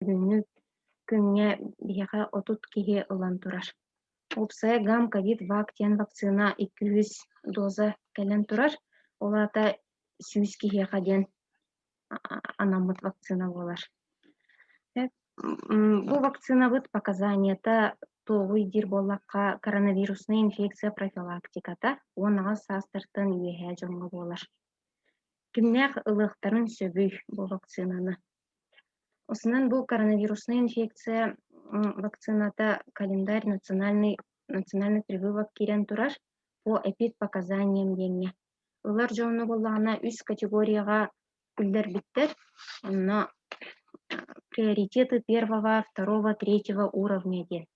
Günlük күнгә биһиэхэ отут киһи ылан турар. Упсая гам ковид вактен вакцина 200 доза кэлэн турар. Олата сүүс киһиэхэ диэн анаммыт вакцина болар. Бу вакцинабыт показанията тоҕуй дир боллакка коронавирусный инфекция профилактиката уонаҕа саастартан үөһэ дьоҥҥо буолар. Кимнээх ылыахтарын сөбүй бу вакцинаны. Оснан бу коронавирусный инфекция вакцината календарь национальный прививок кирен турар по эпид-показаниям диэҥҥэ. Улар дьону боллаҕына үс категорияға үллэрбиттэр, онно приоритеты первого, второго, третьего уровня диэн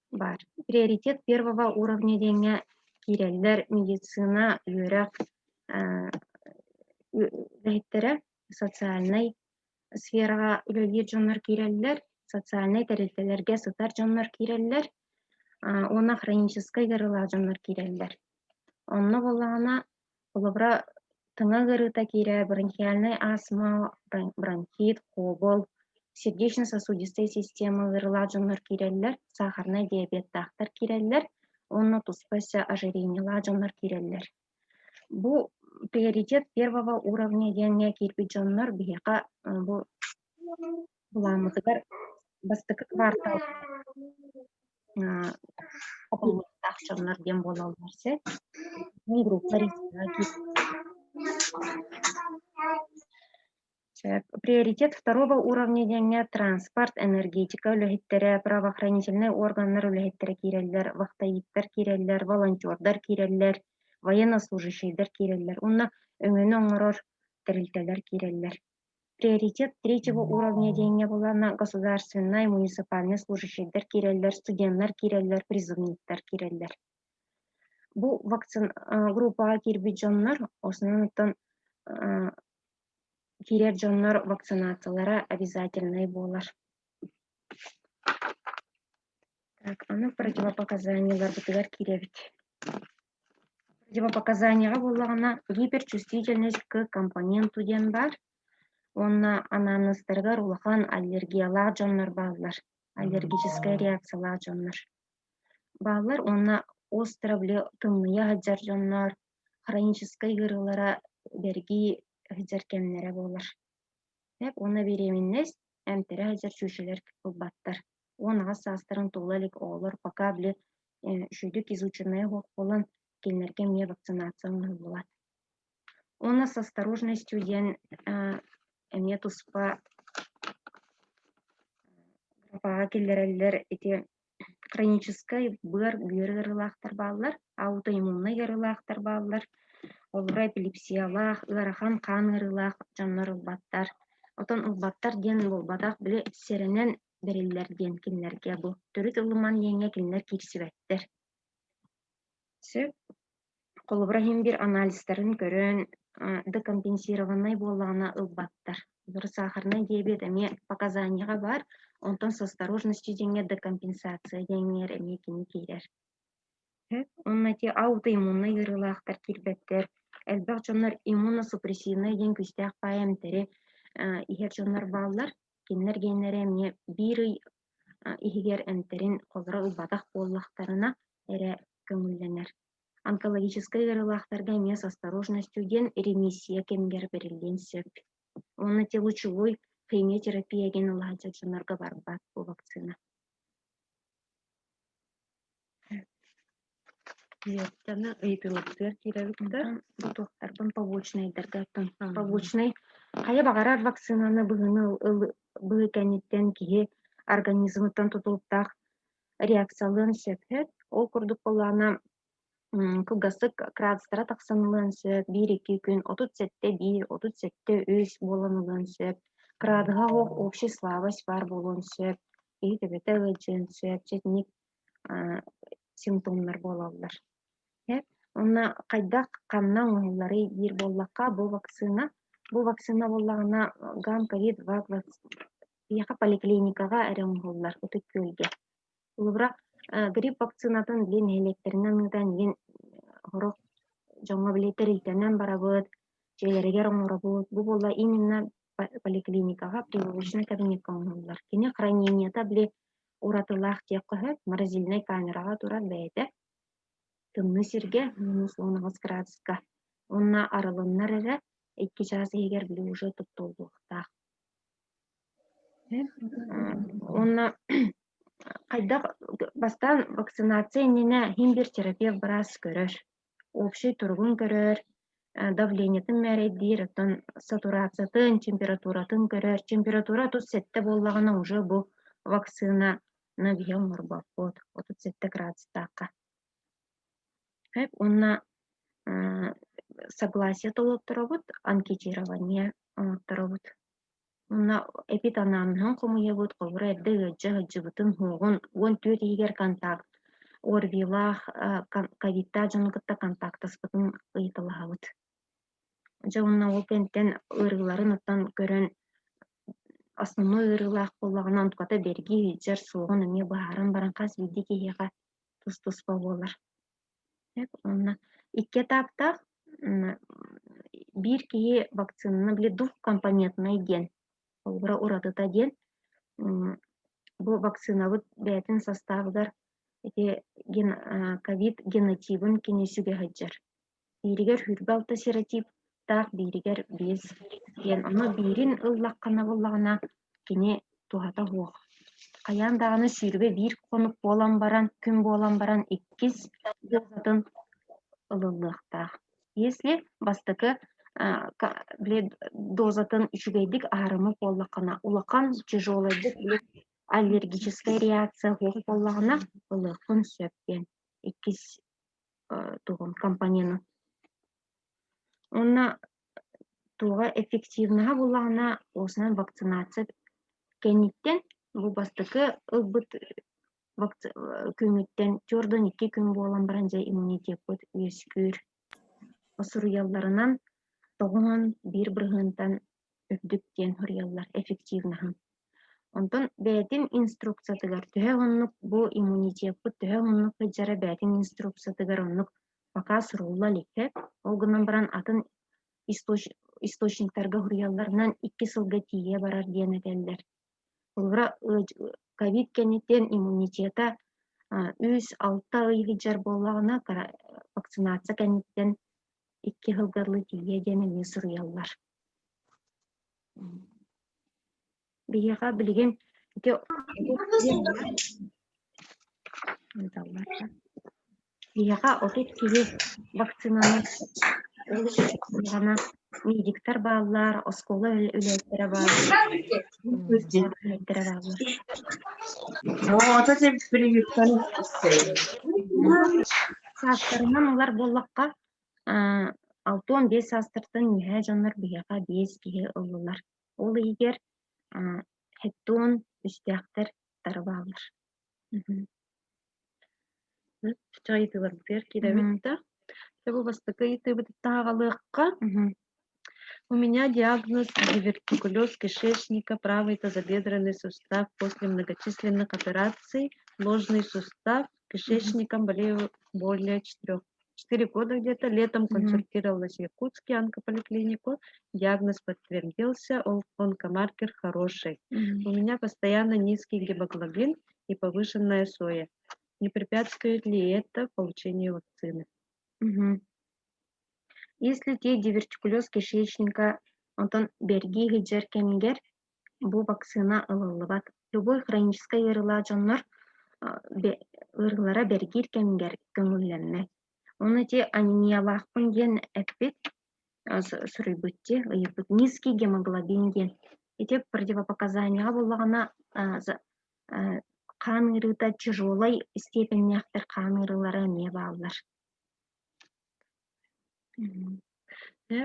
бар. Приоритет первого уровня диэҥҥэ киреллер медицина үөрэх үлэһиттерэ социальный сферага үлэлиир дьоннор киреллер, социальный тәрелтелерге сытар дьоннор киреллер, уона хронической гырылаа дьоннор киреллер. Онно боллаҕына олобра тыҥа гырыта кире бронхиальный астма, бронхит, хобол, сердечно-сосудистой система гырылаа дьоннор киреллер, сахарный диабеттахтар киреллер, онно туспася ожирениялаа дьоннор киреллер. Бу приоритет первого уровня диэҥҥэ киирбит дьоннор биһиэхэ бу буламмытыгар бастыкы квартал апыллыктаах дьоннор диэн буолалларсэ. Группа риска. Приоритет второго уровня диэҥҥэ транспорт, энергетика үлэһиттерэ, правоохранительный органнар үлэһиттерэ киреллер, вахтаиттар киреллер, волонтердар киреллер, военнослужащийдар киреллер, уонна өҥөнү оҥорор тәрелтэлэр киреллер. Приоритет третьего уровня диэҥҥэ булана государственный, муниципальный служащийдар киреллер, студенттар киреллер, призывниктар киреллер. Бу вакцин группага кирбит дьоннор оснонуттан кирер дьоннор вакцинациялара обязательный буолар. Так, аны противопоказаниялар бытыгар киребит. Противопоказанияга буллагана гиперчувствительность к компоненту диэн бар. Онна ананыстарга улахан аллергиялаа дьоннор баалар, аллергическая реакциялаа дьоннор баалар, онна остро биле тыммыя хаджар дьоннор, хронической гырылара берги хаджаркеннере болар. Онна беременность эмтере хаджар чүшелер кылбаттар. Онаға саастарын тулалик олар, пока биле шүйдік изученная хок болан келнерге мне вакцинациялар болат. Онна с осторожностью диэн эме туспа графага келлереллер эти хронической быр гырылаахтар баалар, аутоиммунный гырылаахтар баалар, олора эпилепсиялаах, ыарахан каан гырылаах дьоннор ылбаттар. Отон ылбаттар диэн болбатах биле серенен бериллер диэн киннерге бу. Төрүт ылыман диэҥҥэ киннер кирсибэттер. Сөп, колубра бир анализтарын көрөн декомпенсированный буоллаҕына ылбаттар. Бир сахарный диабет эме показанияга бар, онтон с осторожностью диэҥҥэ декомпенсация диэҥҥэр эме кини киирэр. Онна те аутоиммунный гырылаахтар кирбэттер, элбэх дьоннор иммуносупрессивный диэн күстээх паэмтери иһэр дьоннор бааллар, киннер гейнере эмне биирый иһигэр эмтерин холора ылбатах буоллахтарына эре көҥүллэнэр. Онкологической гырылаахтарга эме с осторожностью диэн ремиссия кемгер берилден сөп. Онна те лучевой химиотерапия ген ылаача дьоннорго барбат бу вакцина. Таны ыйытылыптыр киребиттер. Бу туохтарбын побочныйдаргаттан. Побочный хая багарар вакцинаны быһы кэнниттен киһи организмыттан тутулуптаах реакциялыын сөпһөт. Ол курдук боллаана кылгастык градустара тахсанылыын сөп, 1-2 күн, 37-1, 37-3 буоламылыын сөп. Крадыга общий слабость бар болон сөп, бете ылжын сөп, жетник симптомнар болалар. Онна кайдак канна оңулары бир боллакка бу вакцина боллагына гам ковид яка поликлиникага эремголлар өтөккөлгө. Улубра грипп вакцинатын билен электеринен ыдан ген хорок жоңго билетер итенен барабыт, желерегер оңоробут. Бу болла именно поликлиникага прививочный кабинетка оңоллар. Кини храненията биле уратылах тек көһөп, морозильный камерага турат бәйте. Тымны сирге, минус 19 градуска. Онна арылыннар эре 2 час егер биле уже туттулдуктах. Онна кайда бастан вакцинация нене химбир терапевт барас көрөр. Общий тургун көрөр, давлениятын мәрейдир, сатурациятын, температуратын көрөр. Температура тут сетте боллагана уже бу вакцина на бьем морбапот, 37 градустакка. Онна согласие толоттырабыт, анкетирование торобут. Онна эпитанамнын комуябыт, кобура эдде жыгытын хугун, он түйет егер контакт, орвилах, ковидта жаныкытта контактаспытын ыйтылабыт. Жауынна ол пенттен ырыларын оттан көрөн основной ырылах боллагынан tukata берги жер сугун эме баарын баран кас биди киега тус бололар. Онна икки этапта бир кии вакцинаны биле двухкомпонентный ген. Олбура уратыта ген. Бу вакцинабыт бәтин составыгар ковид генотипын кинесүге хаджар. Биригер хүрбалты серотип, так биригер без ген. Оны бирин ыллаккана боллагана кини тухата хуох. Каян даганы сүйрбе бир конуп болан баран, күн болан баран 2 дозатын ылылыакта. Если бастыкы дозатын үчүгейдик арымы боллакана, улакан тяжелойдик аллергическая реакция хуох боллагана ылыакын сөпкен 2 тугун компонент. Онна туга эффективныга боллагана осынан вакцинация кенниттен бу бастыкы ылбыт күмүттен жордон 2 күн болан баран же иммунитет бут өскүр. Осуруялларынан тогунан бир быргынтан өпдүктен хурияллар эффективныгын. Онтон бәтин инструкциятыгар төһө оннук бу иммунитет бут төһө оннук жара бәтин инструкциятыгар оннук пока сурулла ликке. Олгунан баран атын источниктарга хуриялларынан 2 сылга тие барар диен этеллер. Улбура ковид кенеттен иммунитета 3-6 ыйы жар боллагына вакцинация кенеттен 2 сылгарлы тие диен суруяллар. Бияга билген бияга отут кие вакцинаны медиктер баалар, оскола үлеттері баалар. Састырынан олар боллаққа 6-15 састыртын үйе жанар бияға 5 кие ұлылар. Ол егер хеттон үстіяқтар тары баалар. Чайтылар киребитта. Себу бастыкы итыбыттагалыкка. У меня диагноз дивертикулез кишечника, правый тазобедренный сустав после многочисленных операций, ложный сустав, кишечником болею более 4 года где-то. Летом консультировалась в Якутске онкополиклинику, диагноз подтвердился, онкомаркер хороший. У меня постоянно низкий гемоглобин и повышенная соя. Не препятствует ли это получению вакцины? Если те дивертикулез кишечника, онтон берги хиджер кемигер, бу вакцина ылылыбат. Любой хроническая ырыла жоннор ырылара бергир кемигер көңүлленме. Оны те анемиялахпын ген эппит, сурыйбытти, ыйыппыт низкий гемоглобин ген. Эти противопоказания боллагана кан ырыта тяжелой степенняхтер кан ырылары не баалар.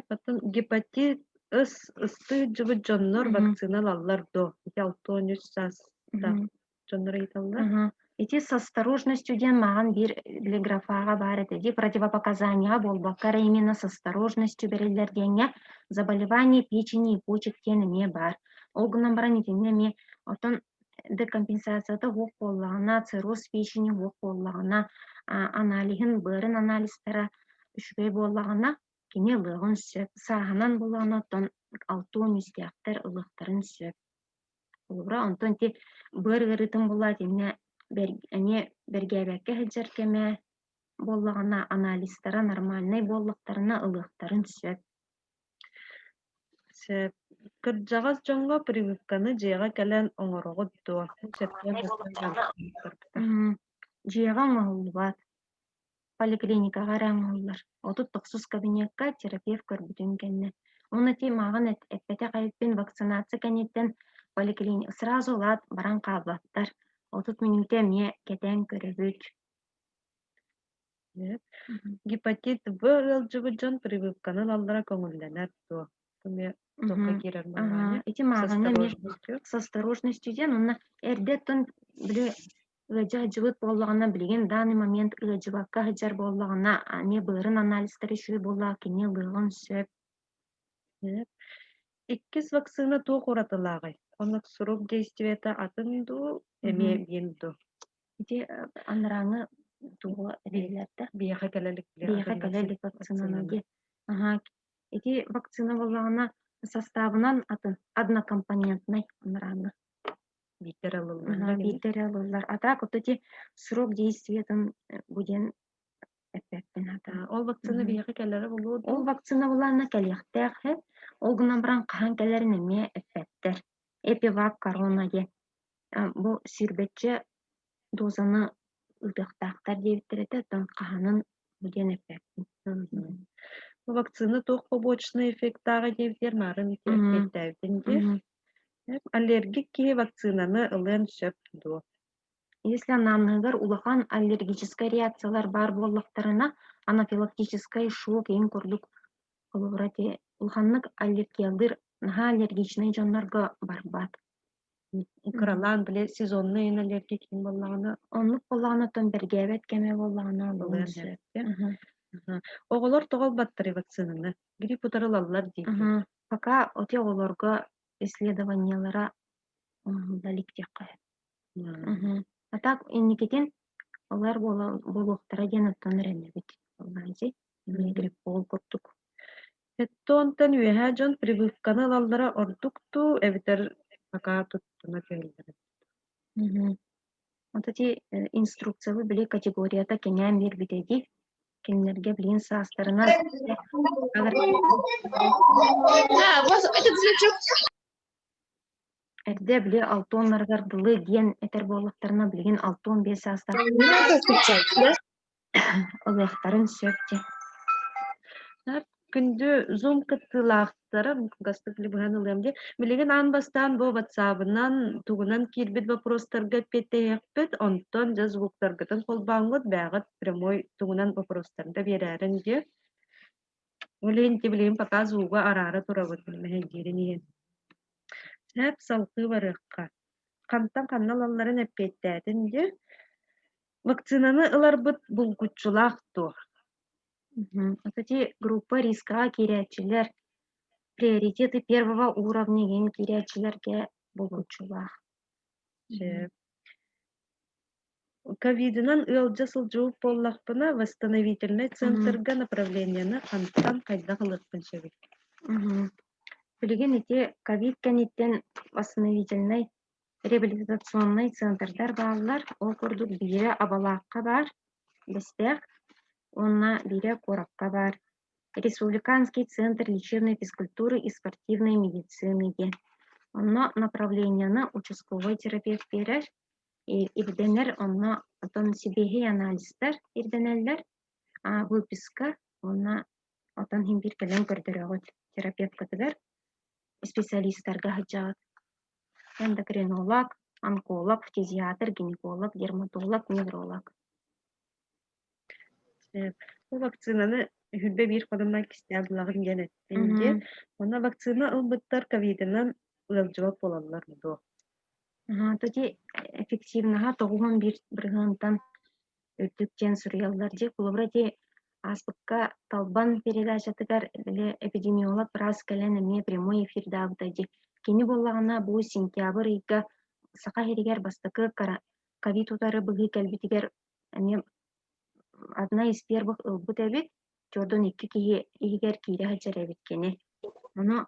Потом гепатит ысты жыбы жоннор вакциналаллар до. Ити 6-13 саста жоннор айталлар. Эти с осторожностью ден маған бир графаға бар эти противопоказания болбаккара именно с осторожностью берилерденге заболевание печени и почек теніме бар. Олгынан баран итинеме отон декомпенсацията хоқ боллағына, цирроз печени хоқ боллағына, анализин бырын анализтара үшбей боллағына кене лығын сөп, сағынан боллағына отон 6-13 тияқтар ылықтарын сөп. Олбра онтон те быр ғырытын болла тенне бергебекке хеджеркеме боллағына анализтара нормальный боллықтарына ылықтарын сөп. Кырджагас жоңго прививканы жыйга келен оңорогот дуо. Жыйга оңолбат. Поликлиникага раңоллар. Отут токсус кабинетка терапевт көрбүтүн кенне. Оны те маған эппете кайыппен вакцинация кенеттен поликлиник сразу лат баран каблаттар. Отут минуте ме кетен көрөбүт. Гепатит В жыбы жон прививканы аллара көңүлленер дуо. Эти мағаны с осторожностью ден, онна эрдеттон біле жылыт боллағына білген данный момент жылакка хаджар боллағына не бырын анализтері шүй боллаға кене лығын сөп. Иккис вакцина туох уратылаагай. Оннак срок действиета атынду, эме бенду. Эти анраңы туғы релерді. Бияха кәлелік вакцинанаги. Эти вакцина боллағына составынан атын однокомпонентный анраңы. Битералылар. А так вот эти срок действиетін буден эппеппен ата. Ол вакцина бияха кәлері болуды? Ол вакцина боллағына кәліқтәқ, ол гынан баран қахан кәлерін эме эппеттер. Эпивак коронаге. Бұл сирбетче дозаны ұдықтақтар дейбіттереті, тон қаханын буден эппеппен. Вакцина туох побочный эффектага дейбитер нарын эппеттәвден. Аллергик ки вакцинаны ылын сөп дуо. Если анамныгар улахан аллергическая реакциялар бар боллықтарына анафилактический шок ең көрдік олығырати улаханнык аллергиялдыр наха аллергичный жонларга барбат. Кралан біле сезонный аллергик ең боллағына? Онлық боллағына тон бергебет кеме боллағына болын сөп. Оғылар тоғыл баттыры вакцинаны. Грипп утарылалар дейді. Пока оте оғыларға исследованиялара далик текка. А так инникетен олар болуқтара ден оттан ренебит. Олайзи, грипп бол көрдік. Эттонтан үйәһә жон прививканы алалара ордукту, эбитер пока туттуна көлдері. Вот эти инструкциялы біле категорията кенен бер битеди. Кенлерге білген састарына Әрде біле 6-10 дылы ген этер болықтарына білген 6-15 састар олықтарын сөпте. Күнді зум кыттылақтары, гастық либіған ылымде, білеген анбастан бұл ватсабынан туғынан кирбет вопростарға петтейекпет, онтон жаз звуктарғытын қолбаңғыт бәғыт прямой туғынан вопростарында берәрінде. Олейін те білеген пока звуға арары тұрабыт білмәйгерін еген. Әп салқы барыққа. Қамтан қанналаларын әппеттәдінде вакцинаны ылар бұт бұл күтчулақ тұр. Вот эти группы риска кирячилер, приоритеты первого уровня ген кирячилерге болучулах. Ковидынан ылжа сылжуып боллақпына восстановительный центрға направленияны қанттан қайда қылықпын шебек. Білген эти ковид кәнеттен восстановительный реабилитационный центрдар бағылар, ол көрдік бире абалаққа бар, бестек, онна бире коракка бар. Республиканский центр лечебной физкультуры и спортивной медицины. Онно направленияны участковый терапевт берер, ирденер онно отон сибеги анализтер ирденелер, выписка, онна отон химбир келен көрдірігіт терапевт көтілер, специалисттарға хаджағыт. Эндокринолог, онколог, фтизиатр, гинеколог, дерматолог, невролог. Бұл вакцинаны Хүлбе bir kodumdan kistiyabılağın genettiğinde Мгм. ona vakцина ылбыттар ковидынан ылжыбап болалар bu. Тоді эффективнаға тоғуын бір ғантан өттіктен сүрелдер де kulubra de аспыкка талбан передачатыгар эпидемиолог раз кэлэн эме прямой эфирда де кини боллагана бу сентябрь ийга сака херигер бастакы ковид утары быгы кэлбитигер эме одна из первых ылбыт эбит жордон икки киһи игер кире хаджар эбиткени оно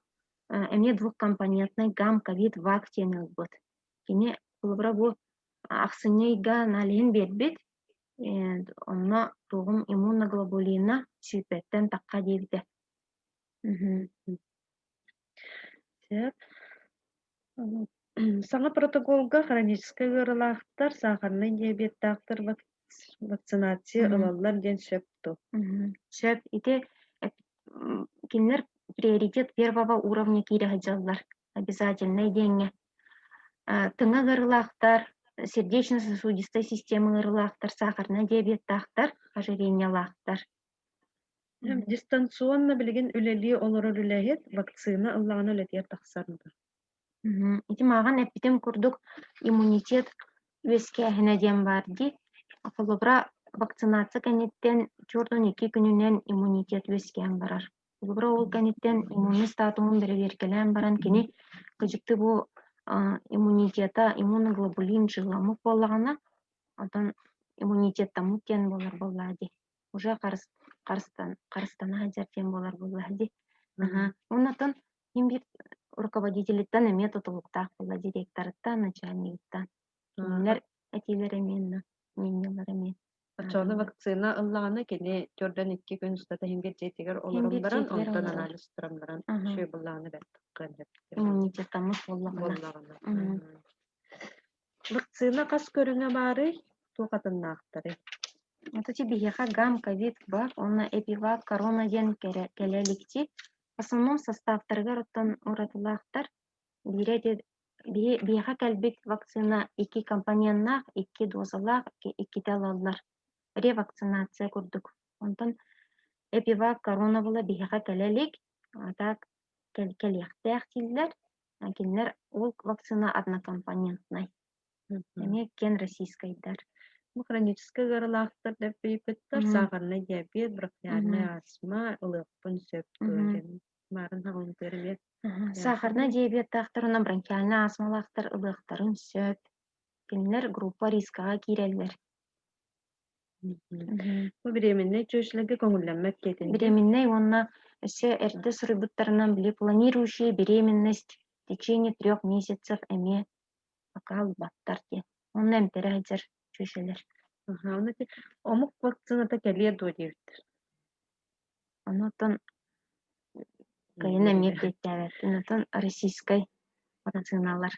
эме двухкомпонентный гам ковид вак тен ылбыт кини kulubra бу ахсынейга налиһин бербит онно тугум иммуноглобулина сүйпеттен такка диирде. Сеп. Саңа протоколга хронический ырылаахтар сахарный диабеттактар вакцинация ылаллар ден сөпту. Сөп ити кинлер приоритет первого уровня кире хаджаллар обязательно деньги. Тыңа ырылаахтар сердечно-сосудистой система ырылаахтар сахарный диабеттактар ожирениялаахтар. Дистанционно билген үлели олорор үлэхет вакцина ыллагана өлетер тахсарында. Ити маған эпидем курдук иммунитет үескәһенә дем бар ди. Колубра вакцинация кенеттен жордон 2 күнүнен иммунитет үескәһен барар. Колубра ол кенеттен иммунный статумун береберкелән баран кини кыжыкты бу иммунитета иммуноглобулин жыламык боллагана атан иммунитетта мутен болар боллади. Уже карыстана хаджартен болар боллади. Оннан имбит руководителиттен эме тутулуктаах була директорыттан начальниктан. Кинилер этилер эмен, миннелер эмен. Ачаны вакцина ыллагана кини жордан 2 күн устата химге жетигер олорундаран онтан анализ турамдаран шөй буллаганы бәттиккан деп. Иммунитетамыз боллагана. Вакцина кас көрүңө бары тугатыннаактары. Ото бихеха гам ковид бар, онна эпивак корона ден келеликти. В основном составтарга роттан уратылаактар бихеха кэлбит вакцина 2 компонентнах 2 дозалах 2 талаллар. Ревакцинация курдук. Онтон эпивак корона була бихеха келелик, атак келехтех тиллер, кинлер ол вакцина однокомпонентный. Эме кен российскайдар. Хронический ырылаахтар деп бейпеттер сахарный диабет, бронхиальный астма, ылыппын сөптү. Марын хагын тербет. Сахарный диабет тахтарына бронхиальный астмалахтар ылыктарын сөп. Кинлер группа рискага киреллер. Бу беременный чөшлөгө көңүллөнмөк кетинде. Беременный онна өсө эрде сурубуттарынан биле планирующая беременность в течение 3 месяцев эме акал баттар те. Онна эмтере хаджар чөшелер. Омук вакцинада келе додевтер. Онотон кайына мектептер, онотон российской вакциналар.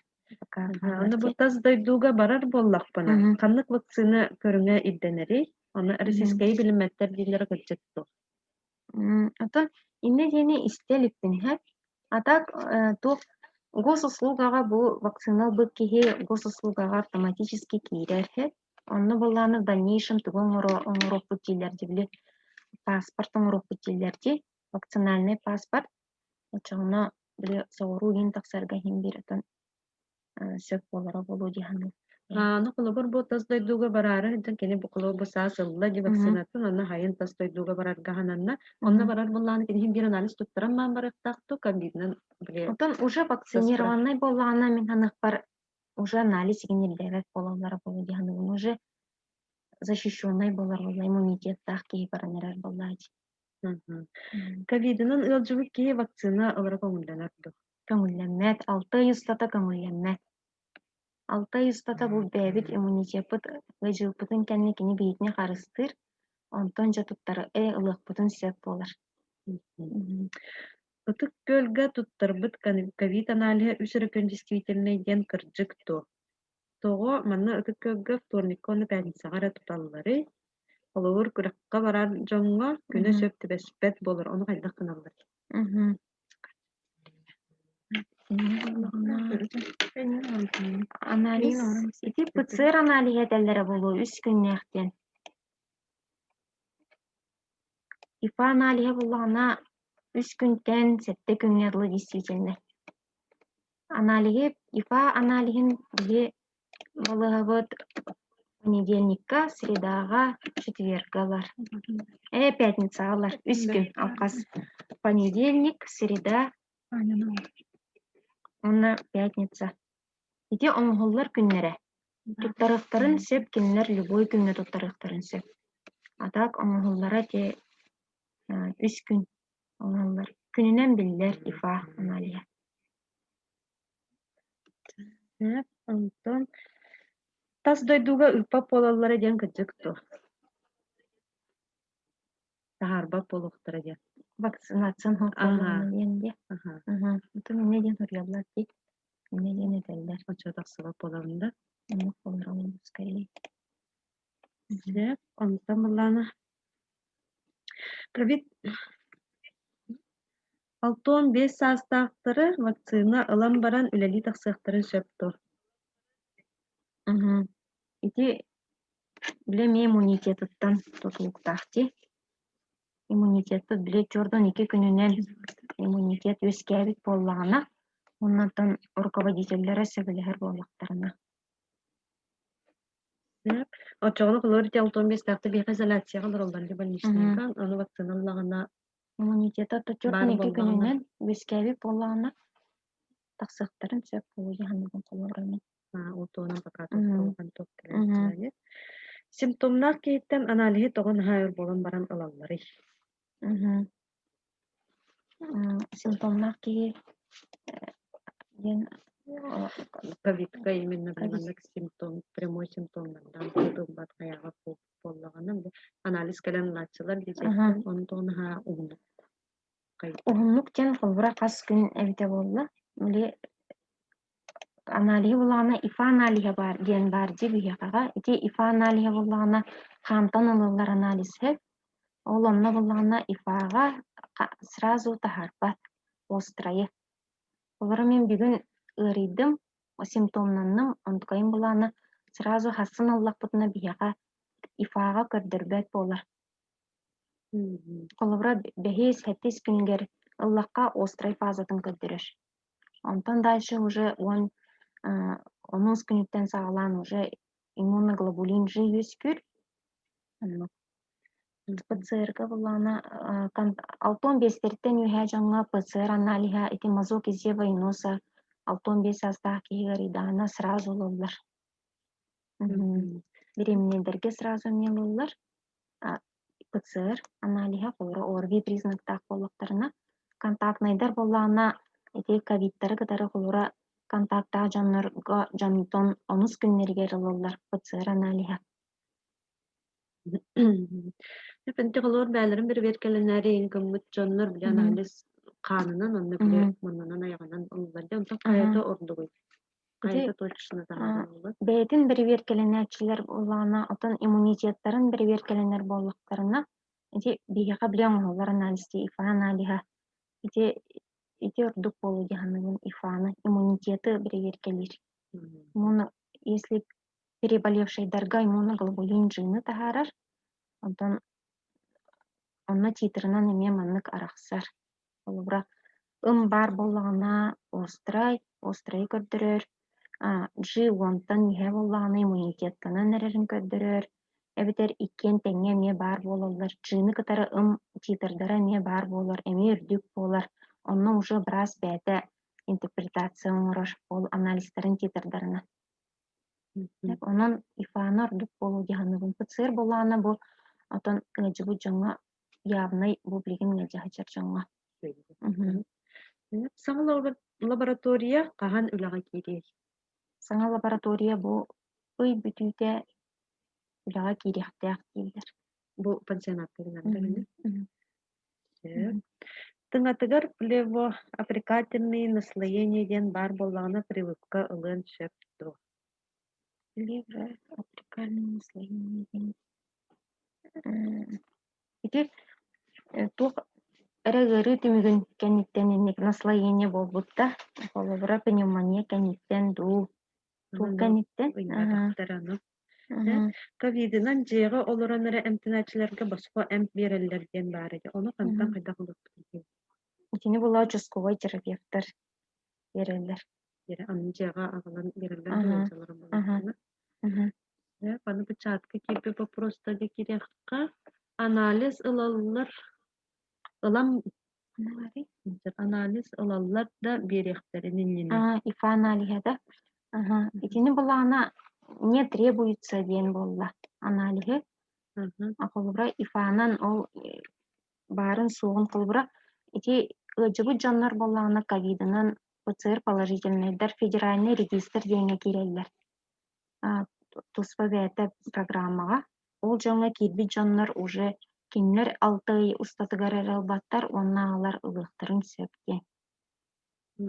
Аны бу таз дойдуга барар боллакпына. Каннык вакцина көрүңө идденери, аны российский билиметтер дилер кылчытту. Отон инне дени истелиппин хэп. Атак то госуслугага бу вакцина быкки госуслугага автоматически кирер хэп. Онны булланы в дальнейшем тугон оңорок путилер дибли паспорт оңорок путилерди, вакцинальный паспорт. Очоно биле соору ин таксарга химбир отон сөп болара болу диханы. Аны кулубар бу таз дойдуга барары, хитен кени бу кулубу саасылла ди вакцинатын, аны хайын таз дойдуга барарга хананна, онна барар булланы кени химбир анализ туттаран ман барыктакту, ковиднан биле. Отон уже вакцинированный боллагана мен ханык бар уже анализ генердерет болалар болу диханы. Уже защищенный болар болла иммунитет тахки баранерер боллади. Ковиднан ылжыбык ки вакцина ылара көңүллөнөрдү. Көңүллөнмөт 600 тата көңүллөнмөт. 600 тата бу бэбит иммунитет ылжыбытын кенне кини бейитне карыстыр. Онтон жатыптары ылыкпытын сөп болар. Ытык көлгө туттарбыт ковид анализы үсөрөкөн действительный ден кырдьыкту. Того манна ытык көлгө вторниккону пятницагара туталлары. Олор күрәккә барар жоңга күнө сөптү беспет болор. Оны кайда кыналар. Анализ. Ити ПЦР анализ этеллере болу 3 күннәктен. ифа аналиһе буллаҕына 3 күнтен 7 күнгэ дылы действительно. Аналиһи ифа аналиһин биһи балыһабыт понедельникка, средага, четвергалар. Пятницагалар 3 күн алкас. Понедельник, среда, онна пятница. Ити оҥоһуллар күннэре. Туттарыктарын сөп кинилэр любой күннэ туттарыктарын сөп. Атак оҥоһуллара те 3 күн оҥоһуллар. Күнүнэн биллэр ифа аналиһа. Онтон тас дойдуга ыппап болаллара диэн кыдьыкту. Тахарбап болуктара диэн. Вакцинацион холколларына диэнде. Аха. Ото міне диэн хурьяллар ди. Міне диэн этеллер. Очо тахсыбап боларында. Онук боларым скорее. Онтон буллана Провид 6-15 саастаактары вакцина ылан баран үлэли тахсыактарын сөпту. Ити билем иммунитеттан тутулуктахти. Иммунитетті биле чордон 2 күнүнен иммунитет өскәбит боллагана, оннан руководителлері сөбілер боллактарына. Очоғыны кылыр 6-15 тақты бейх изоляцияға лырылданды больничныйга, оны вакциналағына Иммунитетті чордон 2 күнүнен өскәбит боллагана, тақсықтарын сөп болуы ханығын қолуырымен. Утуунан покатып болған топ келеді. Симптомнар кейттен анализи тоғын хайыр болан баран ылаллары. Симптомнар кей Ковидка именно баранлык симптом, прямой симптомдардан кудым бат каяга боллаганын анализ кэлен лачылар дизектен оны тоғын угунук. Угунук тен холбура кас күн эбите болла. Муле анализи буллагана ифа анализи бар диен бар ди бүйякага. Ити ифа анализи буллагана хантан ылылар анализі. Ол онна буллагана ифага сразу тахарбат острайы. Олары мен бүгін ыридым, симптомнанным, онтукайын буллагана сразу хасын аллақпытына бүйяга ифага көрдөрбөт болар. Колубра 5-7 күнгер ыллаққа острай фазатын көрдөрөр. Онтон дальше уже 10 күнүттен сағалан уже иммуноглобулин жи өскүр. ПЦР-га булана 6-15-терттен үйә жаңа ПЦР аналиха ити мазок изе вайноса 6-15 астағы кейгаридана сразу олылар. Беременелерге сразу мелоллар. ПЦР аналиха қолыра орги признактақ болуқтарына контактнайдар болана ити ковидтары кытары қолыра контакта жаннырға жанытон 10 күннергер олылар ПЦР аналиха. Пенте колор бәлерин бир беркеленәре инкоммут жоннор биле анализ канынан онны биле моннан аягынан улларда онта кайта ордугуй. Кайта точно тагылды. Бәйтин бир беркеленәчләр булгана, отон иммунитеттарын бир беркеленәр боллыктарына, ити бигә билен олар анализди ифа аналиха. Ити ордук болу дигәннең ифаны иммунитеты бир беркелер. Моны если переболевший дарга иммуноглобулин жины тахарар, онтон онна титрынан эме маннык арахсар. Олубра бар боллагана острай көрдөрөр. Жи онтан нихе боллагана иммунитеттана нерерин көрдөрөр. Эбитер 2 теңе ме бар болалар. Жины кытары титрдара ме бар болар, эме үрдүк болар. Онна уже брас бәте интерпретация оңорор ол анализтерин титрдарына. Онон ифаны ордук болу дигәннең ПЦР болана бу отон гыжыбы жаңа явный бу билген гыжачар жаңа. Саңа лаборатория кахан үлага кири. Саңа лаборатория бу ой бүтүтә үлага кирихтәк дилдер. Бу пансионат дигәндә. Тыңатыгар плево априкательный наслоение ден бар боллагына прививка ылын шепту. Плево априкальный наслоение. Ити тух эрегери түмүгүн кенниттен наслоение болбутта. Колобра пневмония кенниттен ду. Тух кенниттен. Мгм. Ковидынан жега олоранара эмтиначилерге боско эмп береллер диэн бар idi. Ону кантан Мгм. кайда кылып Итини була участковый терапевттар берелер. дире анын жега агалан береллер Ага. болжалар Ага. болар. Мгм. Аны бычатка кипи просто де кирекка анализ ылаллар ылам анализ ылаллар да беректеринин. Ифа аналиһа да. Ага. Итини була ана не требуется диэн болла аналиһы. Холбура ифанан ол барын сугун холбура ити ыжыбы дьоннор боллаана ковидынан ПЦР положительныйдар федеральный регистр диэҥэ киирэллэр. Туспа бээтэ программага ол дьоҥҥа киирбит дьоннор уже кинилэр 6 ай устатыгар эрэлбаттар уонна аалар ылыахтарын сөп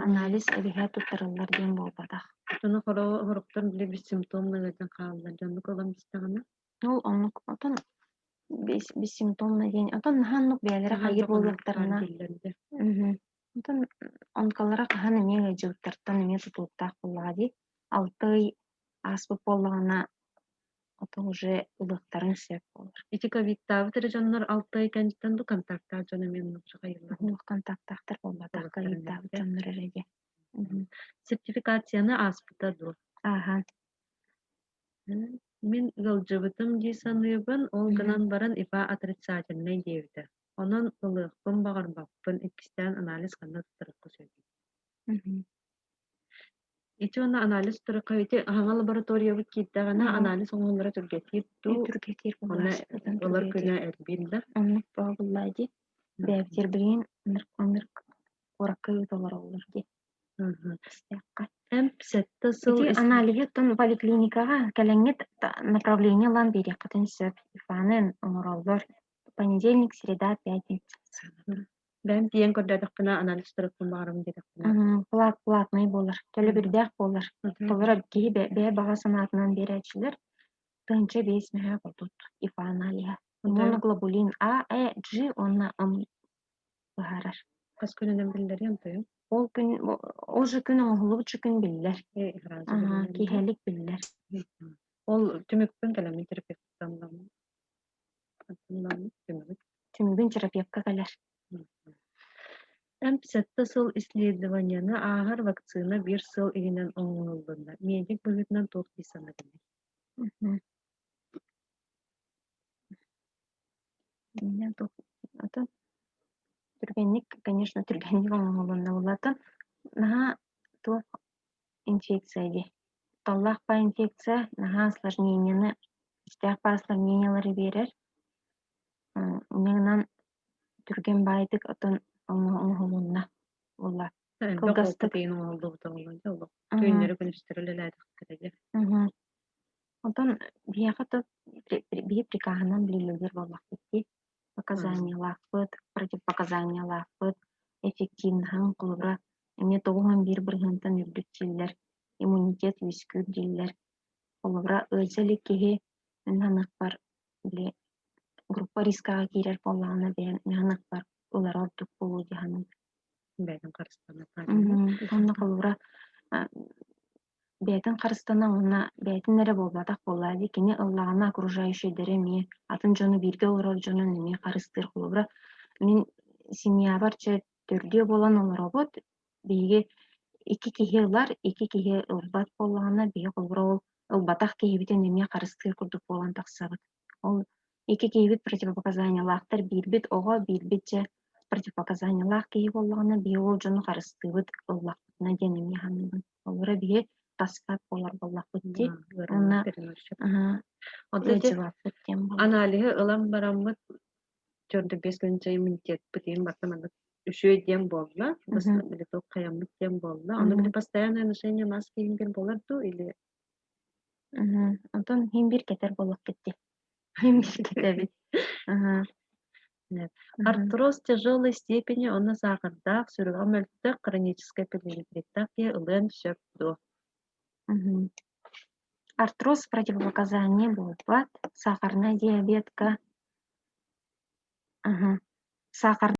анализ эбиһэ туттарыллар диэн буолбатах. Тону хороктор биле бир симптомнардан кааллар. Жанны кылам бистагана. Ол оннук отон бессимптомно диэн отон наһааннук бээлэрэ хайыр буолуохтарына отон онколора хаһан эмиэ ыдьыыттартан эмиэ тутууттаах буллаҕа дии 6 ай ааспыт буоллаҕына ото уже ылыахтарын сөп буолар. Ити ковидтабы тери жаннар 6 ай кэнжитэн ду контакта жана мен нукча хайырлар. Уох контактаахтар буолбатах ковидтаабыт дьоннор эрэги. Сертификацияны аспыта ду. Ааха. Мен ылжыбытым дии саныыбын, ол гынан баран ифа отрицательный диэбитэ. Онон ылыахпын багарбаппын иккистэн анализ ханна туттарыкка сөйдү. Ити онна анализ туракка ити аңа лабораториябыт кииттэгана анализ оҥоллара түргэтиир ту. Түргэтиир Онна булласпытын олар күнэ эрбиилда. оннук буоллади бэбитер билин ынырк уракка ыталар оллар ди. Эмп сетте сыл Ити анализтон поликлиникага кэлэҥҥит направление лан бириэххытын сөп ифанын оҥороллор понедельник, среда, пятница. Бэм тиен көрдөдөхпүнэ анализ туракпын багарым дедөхпүнэ. Платный болар, төлө бирдээх болар. Толора киһи бээ баҕа санаатынан биэрэчилэр тыынча 5 мэһэ болбут ифа аналиһа. Иммуноглобулин А, Э, G онна быһаарар. Кас күнүнэн биллери антайым. Ол же күн оҥоһулубучу күн биллэр. Киһэлик биллэр. Ол түмүкпүн кэлэми терапевттан Түмүгүн терапевтка кэлэр. Эмп сетте сыл исследованияны аагар вакцина бир сыл игинен оҥоңуллунда. Медик быһытынан туох тиисанабын. Ото түргэнник, конечно, түргэнник оҥоңулунна булатын. Наһа туох инфекция ди. Толлаах па инфекция, наһа осложненияны, истээх па осложнениялары биэрэр. Меңнан түрген байдык отон оҥоһулунна булла. Кылгастык. Түүнleri күнүстөрүлэлээдиктереге. Отон биэхэ бии прикааһынан билилигер боллахпыт показаниялаахпыт, противопоказаниялаахпыт, эффективнаһын кулубра эмиэ тоҕуһун биир бырыһынтан үрдүт диллэр, иммунитет үскүр диллэр, кулубра ыалдьа киһи наныкпар биле группа рискага киирэр боллаҕына бэйэн наныкпар улара ордук болуу диһанын. Бэйэн карыстана. Онна кулубра бэйэтин харыстана уонна бэйэтин эрэ болбатах боллаади кини ыллаҕына окружающийдери эмиэ атын дьону бииргэ олорор дьонун эмиэ харыстыыр кулубра мин семьябар че төрдүө болан олоробут биһиги 2 киһи ылар, 2 киһи ылбат боллаҕына биһи кулубра ол ылбатах киһибитин эмиэ харыстыыр курдук буолан тахсабыт. Ол 2 киһибит противопоказаниялаахтар биирбит оҕо биирбит че противопоказаниялаах киһи боллаҕына биһи ол дьону харыстыыбыт ыллахпытына диэн эмиэ ханыбын. Олора биһи таспат болар боллахпыт ди. Онна ыджыбаппыт диэн болар. Аналиһы ылан бараммыт жорду 5 күнче иммунитет бытыйын бартаманы үшүө диэн болла. Бас биле ток каяммыт диэн болла. Ону биле постоянное ношение маски ингер болар ду или Онтон хим бир кетер боллак кетти. Хим бир кетебит. Артроз тяжелой степени, он на сахардах, сюргамельтах, хроническая пилоритах, и ылен шепду. Артроз противопоказание болбат, сахарная диабетка. Сахар